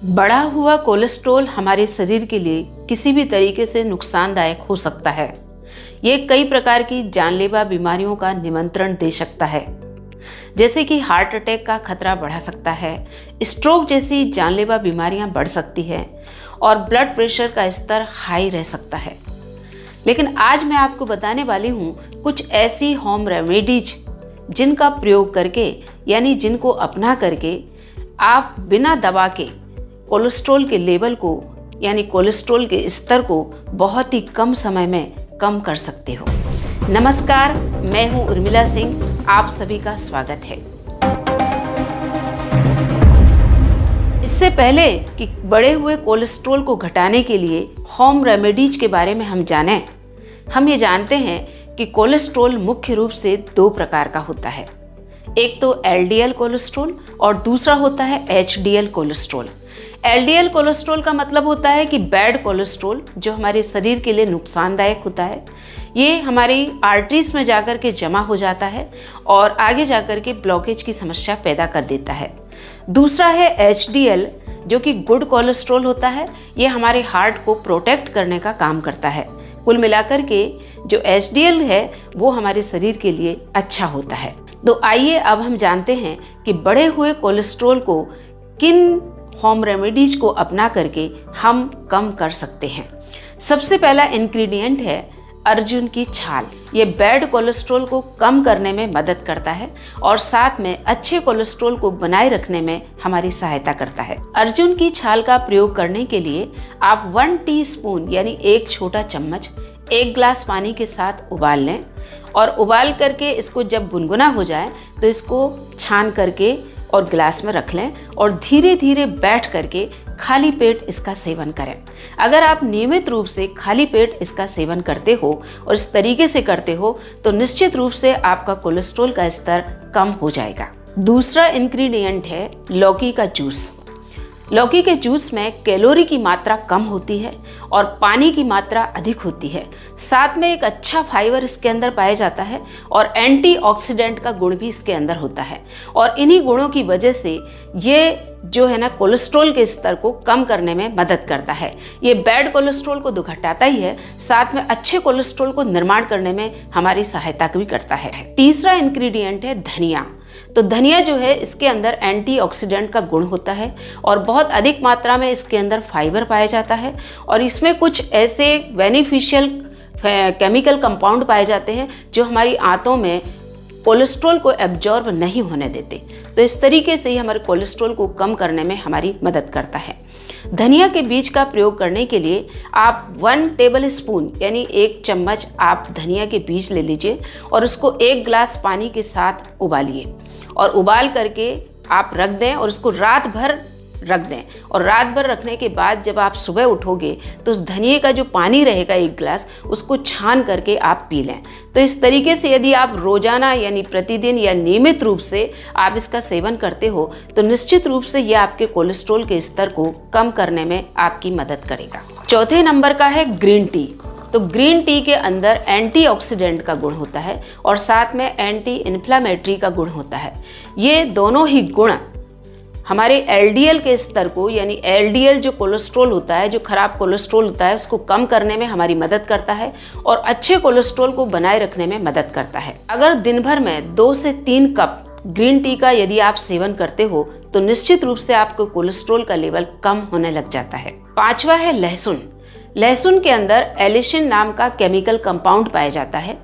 बढ़ा हुआ कोलेस्ट्रॉल हमारे शरीर के लिए किसी भी तरीके से नुकसानदायक हो सकता है। ये कई प्रकार की जानलेवा बीमारियों का निमंत्रण दे सकता है, जैसे कि हार्ट अटैक का खतरा बढ़ा सकता है, स्ट्रोक जैसी जानलेवा बीमारियां बढ़ सकती हैं और ब्लड प्रेशर का स्तर हाई रह सकता है। लेकिन आज मैं आपको बताने वाली हूँ कुछ ऐसी होम रेमेडीज जिनका प्रयोग करके यानी जिनको अपना करके आप बिना दवा के कोलेस्ट्रॉल के लेवल को यानी कोलेस्ट्रॉल के स्तर को बहुत ही कम समय में कम कर सकते हो। नमस्कार, मैं हूँ उर्मिला सिंह, आप सभी का स्वागत है। इससे पहले कि बढ़े हुए कोलेस्ट्रॉल को घटाने के लिए होम रेमेडीज के बारे में हम जानें, हम ये जानते हैं कि कोलेस्ट्रॉल मुख्य रूप से दो प्रकार का होता है। एक तो एलडीएल कोलेस्ट्रॉल और दूसरा होता है एचडीएल कोलेस्ट्रॉल। एलडीएल कोलेस्ट्रॉल का मतलब होता है कि बैड कोलेस्ट्रॉल, जो हमारे शरीर के लिए नुकसानदायक होता है। ये हमारी आर्टरीज में जाकर के जमा हो जाता है और आगे जाकर के ब्लॉकेज की समस्या पैदा कर देता है। दूसरा है एचडीएल, जो कि गुड कोलेस्ट्रॉल होता है। ये हमारे हार्ट को प्रोटेक्ट करने का काम करता है। कुल मिलाकर के जो एचडीएल है वो हमारे शरीर के लिए अच्छा होता है। तो आइए अब हम जानते हैं कि बढ़े हुए कोलेस्ट्रॉल को किन होम रेमेडीज को अपना करके हम कम कर सकते हैं। सबसे पहला इंग्रेडिएंट है अर्जुन की छाल। ये बैड कोलेस्ट्रॉल को कम करने में मदद करता है और साथ में अच्छे कोलेस्ट्रॉल को बनाए रखने में हमारी सहायता करता है। अर्जुन की छाल का प्रयोग करने के लिए आप 1 टीस्पून यानी 1 छोटा चम्मच 1 गिलास पानी के साथ उबाल लें और उबाल करके इसको जब गुनगुना हो जाए तो इसको छान करके और गिलास में रख लें और धीरे धीरे बैठ करके खाली पेट इसका सेवन करें। अगर आप नियमित रूप से खाली पेट इसका सेवन करते हो और इस तरीके से करते हो तो निश्चित रूप से आपका कोलेस्ट्रॉल का स्तर कम हो जाएगा। दूसरा इंग्रेडिएंट है लौकी का जूस। लौकी के जूस में कैलोरी की मात्रा कम होती है और पानी की मात्रा अधिक होती है। साथ में एक अच्छा फाइबर इसके अंदर पाया जाता है और एंटीऑक्सीडेंट का गुण भी इसके अंदर होता है और इन्हीं गुणों की वजह से ये जो है ना कोलेस्ट्रॉल के स्तर को कम करने में मदद करता है। ये बैड कोलेस्ट्रॉल को तो घटाता ही है, साथ में अच्छे कोलेस्ट्रॉल को निर्माण करने में हमारी सहायता भी करता है। तीसरा इंग्रेडिएंट है धनिया। तो धनिया जो है इसके अंदर एंटीऑक्सीडेंट का गुण होता है और बहुत अधिक मात्रा में इसके अंदर फाइबर पाया जाता है और इसमें कुछ ऐसे बेनिफिशियल केमिकल कंपाउंड पाए जाते हैं जो हमारी आंतों में कोलेस्ट्रॉल को एब्जॉर्ब नहीं होने देते। तो इस तरीके से ही हमारे कोलेस्ट्रॉल को कम करने में हमारी मदद करता है। धनिया के बीज का प्रयोग करने के लिए आप 1 टेबल स्पून यानी 1 चम्मच आप धनिया के बीज ले लीजिए और उसको 1 गिलास पानी के साथ उबालिए और उबाल करके आप रख दें और उसको रात भर रख दें और रात भर रखने के बाद जब आप सुबह उठोगे तो उस धनिए का जो पानी रहेगा 1 गिलास, उसको छान करके आप पी लें। तो इस तरीके से यदि आप रोजाना यानी प्रतिदिन या नियमित रूप से आप इसका सेवन करते हो तो निश्चित रूप से यह आपके कोलेस्ट्रॉल के स्तर को कम करने में आपकी मदद करेगा। चौथे नंबर का है ग्रीन टी। तो ग्रीन टी के अंदर एंटीऑक्सीडेंट का गुण होता है और साथ में एंटी इन्फ्लामेटरी का गुण होता है। ये दोनों ही गुण हमारे एलडीएल के स्तर को यानी एलडीएल जो कोलेस्ट्रॉल होता है, जो खराब कोलेस्ट्रॉल होता है, उसको कम करने में हमारी मदद करता है और अच्छे कोलेस्ट्रॉल को बनाए रखने में मदद करता है। अगर दिन भर में 2 से 3 कप ग्रीन टी का यदि आप सेवन करते हो तो निश्चित रूप से आपको कोलेस्ट्रॉल का लेवल कम होने लग जाता है। पांचवा है लहसुन। लहसुन के अंदर एलिसिन नाम का केमिकल कंपाउंड पाया जाता है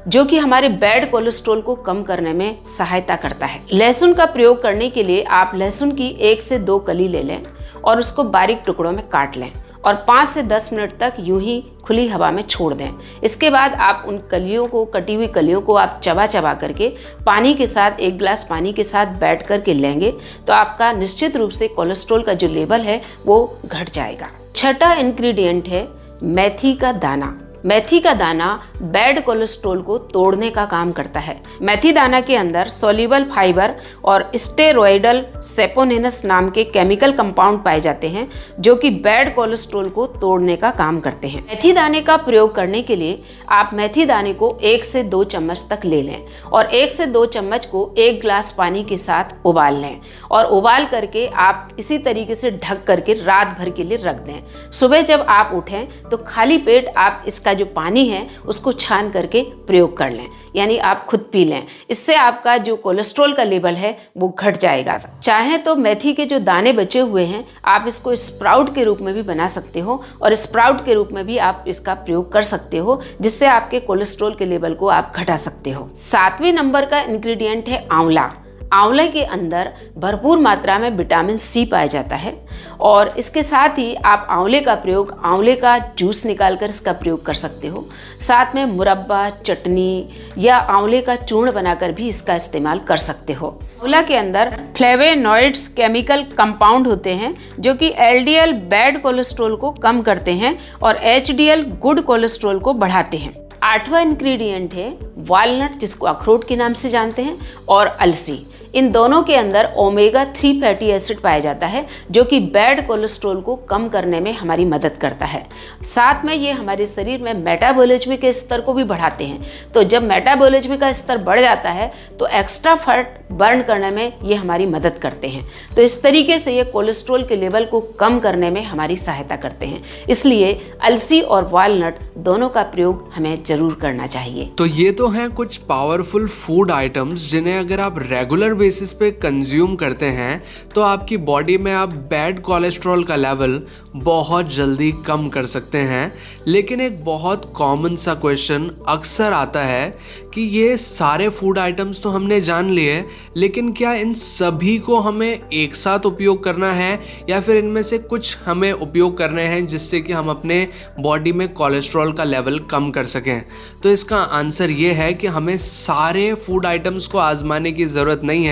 जो कि हमारे बैड कोलेस्ट्रॉल को कम करने में सहायता करता है। लहसुन का प्रयोग करने के लिए आप लहसुन की 1 से 2 कली ले लें और उसको बारीक टुकड़ों में काट लें और 5 से 10 मिनट तक यूं ही खुली हवा में छोड़ दें। इसके बाद आप उन कलियों को, कटी हुई कलियों को आप चबा चबा करके पानी के साथ 1 गिलास पानी के साथ बैठ करके लेंगे तो आपका निश्चित रूप से कोलेस्ट्रॉल का जो लेवल है वो घट जाएगा। छठा इंग्रेडिएंट है मेथी का दाना। मेथी का दाना बैड कोलेस्ट्रॉल को तोड़ने का काम करता है। मेथी दाना के अंदर सोल्यूबल फाइबर और स्टेरॉयडल सेपोनिनस नाम के केमिकल कंपाउंड पाए जाते हैं जो कि बैड कोलेस्ट्रॉल को तोड़ने का काम करते हैं। मेथी दाने का प्रयोग करने के लिए आप मेथी दाने को 1 से 2 चम्मच तक ले लें और 1 से 2 चम्मच को 1 ग्लास पानी के साथ उबाल लें और उबाल करके आप इसी तरीके से ढक करके रात भर के लिए रख दें। सुबह जब आप उठें तो खाली पेट आप इसका जो पानी है उसको छान करके प्रयोग कर लें, यानी आप खुद पी लें। इससे आपका जो कोलेस्ट्रॉल का लेवल है वो घट जाएगा। चाहे तो मेथी के जो दाने बचे हुए हैं आप इसको स्प्राउट के रूप में भी बना सकते हो और स्प्राउट के रूप में भी आप इसका प्रयोग कर सकते हो, जिससे आपके कोलेस्ट्रॉल के लेवल को आप घटा सकते हो। 7वें नंबर का इंग्रेडिएंट है आंवला। आंवले के अंदर भरपूर मात्रा में विटामिन सी पाया जाता है और इसके साथ ही आप आंवले का प्रयोग, आंवले का जूस निकालकर इसका प्रयोग कर सकते हो। साथ में मुरब्बा, चटनी या आंवले का चूर्ण बनाकर भी इसका इस्तेमाल कर सकते हो। आंवला के अंदर फ्लेवोनॉइड्स केमिकल कंपाउंड होते हैं जो कि एलडीएल बैड कोलेस्ट्रॉल को कम करते हैं और एचडीएल गुड कोलेस्ट्रॉल को बढ़ाते हैं। 8वां इंग्रेडिएंट है वॉलनट, जिसको अखरोट के नाम से जानते हैं, और अलसी। इन दोनों के अंदर ओमेगा 3 फैटी एसिड पाया जाता है जो कि बैड कोलेस्ट्रॉल को कम करने में हमारी मदद करता है। साथ में ये हमारे शरीर में मेटाबॉलिज्म के स्तर को भी बढ़ाते हैं। तो जब मेटाबॉलिज्म का स्तर बढ़ जाता है तो एक्स्ट्रा फैट बर्न करने में ये हमारी मदद करते हैं। तो इस तरीके से ये कोलेस्ट्रॉल के लेवल को कम करने में हमारी सहायता करते हैं। इसलिए अलसी और वॉलनट दोनों का प्रयोग हमें जरूर करना चाहिए। तो ये तो हैं कुछ पावरफुल फूड आइटम्स जिन्हें अगर आप रेगुलर बेसिस पे कंज्यूम करते हैं तो आपकी बॉडी में आप बैड कोलेस्ट्रॉल का लेवल बहुत जल्दी कम कर सकते हैं। लेकिन एक बहुत कॉमन सा क्वेश्चन अक्सर आता है कि ये सारे फूड आइटम्स तो हमने जान लिए, लेकिन क्या इन सभी को हमें एक साथ उपयोग करना है या फिर इनमें से कुछ हमें उपयोग करने हैं जिससे कि हम अपने बॉडी में कोलेस्ट्रॉल का लेवल कम कर सकें? तो इसका आंसर ये है कि हमें सारे फूड आइटम्स को आजमाने की ज़रूरत नहीं है।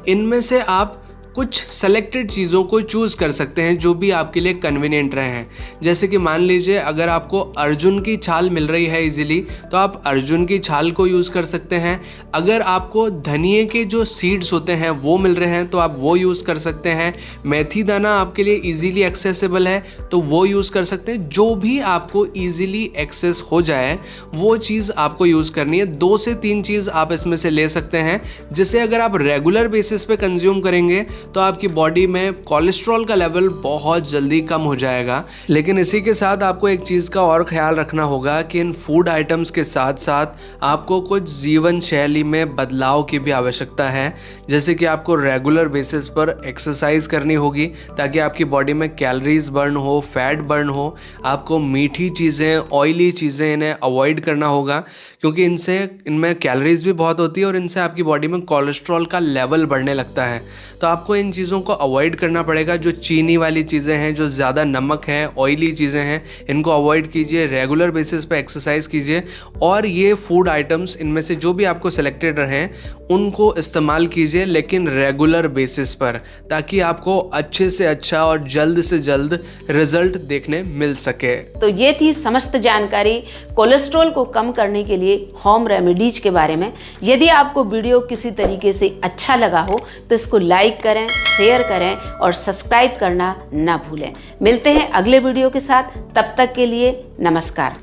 इनमें से आप कुछ सेलेक्टेड चीज़ों को चूज़ कर सकते हैं जो भी आपके लिए कन्वीनियंट रहे हैं। जैसे कि मान लीजिए अगर आपको अर्जुन की छाल मिल रही है इजीली तो आप अर्जुन की छाल को यूज़ कर सकते हैं। अगर आपको धनिए के जो सीड्स होते हैं वो मिल रहे हैं तो आप वो यूज़ कर सकते हैं। मेथी दाना आपके लिए इजीली एक्सेसिबल है तो वो यूज़ कर सकते हैं। जो भी आपको इजीली एक्सेस हो जाए वो चीज़ आपको यूज़ करनी है। 2 से 3 चीज़ आप इसमें से ले सकते हैं जिसे अगर आप रेगुलर बेसिस पे कंज्यूम करेंगे तो आपकी बॉडी में कोलेस्ट्रॉल का लेवल बहुत जल्दी कम हो जाएगा। लेकिन इसी के साथ आपको एक चीज़ का और ख्याल रखना होगा कि इन फूड आइटम्स के साथ साथ आपको कुछ जीवन शैली में बदलाव की भी आवश्यकता है। जैसे कि आपको रेगुलर बेसिस पर एक्सरसाइज करनी होगी ताकि आपकी बॉडी में कैलोरीज बर्न हो, फैट बर्न हो। आपको मीठी चीज़ें, ऑयली चीज़ें इन्हें अवॉइड करना होगा क्योंकि इनमें कैलोरीज भी बहुत होती है और इनसे आपकी बॉडी में कोलेस्ट्रॉल का लेवल बढ़ने लगता है। तो आपको इन चीज़ों को अवॉइड करना पड़ेगा। जो चीनी वाली चीज़ें हैं, जो ज़्यादा नमक है, ऑयली चीज़ें हैं, इनको अवॉइड कीजिए। रेगुलर बेसिस पे एक्सरसाइज कीजिए और ये फूड आइटम्स इनमें से जो भी आपको सिलेक्टेड रहें उनको इस्तेमाल कीजिए, लेकिन रेगुलर बेसिस पर, ताकि आपको अच्छे से अच्छा और जल्द से जल्द रिजल्ट देखने मिल सके। तो ये थी समस्त जानकारी कोलेस्ट्रॉल को कम करने के लिए होम रेमेडीज के बारे में। यदि आपको वीडियो किसी तरीके से अच्छा लगा हो तो इसको लाइक करें, शेयर करें और सब्सक्राइब करना ना भूलें। मिलते हैं अगले वीडियो के साथ, तब तक के लिए नमस्कार।